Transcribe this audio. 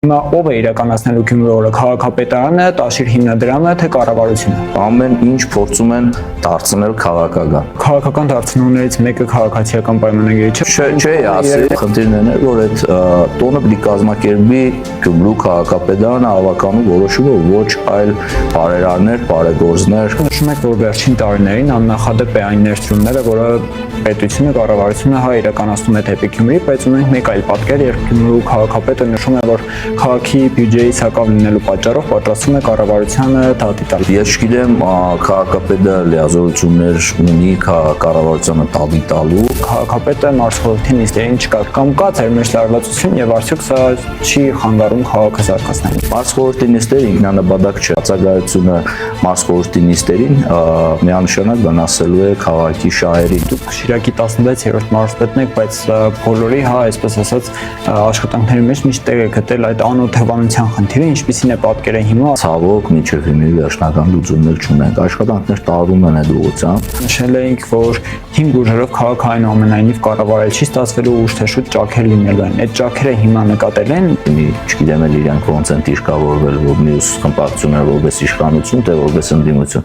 Հիմա ով է իրականացնելու Գյումրու օրը, քաղաքապետարանը, Տաշիր հիմնադրամը, թե կառավարությունը։ Ամեն ինչ փորձում են դարձնել քաղաքական։ Քաղաքական դարձնողներից մեկը քաղաքացիական պայմանագիրը չէ։ Չէ, ասի, խնդիրն է, որ այդ տոնը պիտի կազմակերպի Գյումրու քաղաքապետարանը ավականու որոշումը, ոչ այլ բարերարներ, բարեգործներ։ Նշում եք, որ վերջին տարիներին աննախադեպ է այն ներդրումները, որը պետությունը, կառավարությունը իրականացնում է դեպի Գյումրի, բայց ունենք մեկ այլ պատկեր, երբ Գյումրու քաղաքապետը նշում է, որ քաղաքի բյուջեի սակավ լինելու պատճառով պատրաստվում է կառավարությանը դատի տալ։ Ես չգիտեմ, քաղաքապետը լիազորություններ ունի կառավարությանը դատի տալու։ Քաղաքապետը մարզխորհրդի նիստերին չկա, կամ կա ձեր մեջ լարվածություն եւ արդյոք սա չի խանգարում քաղաքը զարգացնելուն։ Մարզխորհրդի նիստերը ինքնանպատակ չէ, բացակայությունը մարզխորհրդի նիստերին միանշանակ վնասելու է քաղաքի շահերին։ Դուք Շիրակի 16-րդ մարզպետն եք, բայց բոլորի, այսպես ասած, աշխատանքների մեջ միշտ տեղ եք գտել այդ անօթևանության խնդիրը, ինչպիսին է պատկերը հիմա։ Ցավոք մինչև հիմա վերջնական լուծումներ չունենք, աշխատանքներ տարվում են այդ ուղղությամբ։ Նշել էինք, որ 5 ուժերով քաղաքը այնուամենայնիվ կառավարել չի ստացվելու ուշ թե շուտ ճաքեր լինելու են։ Այդ ճաքերը հիմա նկատել են։ Չգիտեմ էլ իրանք ոնց են դիրքավորվել, որ մյուս խմբակցությունները որպես իշխանություն, թե որպես ընդդիմություն։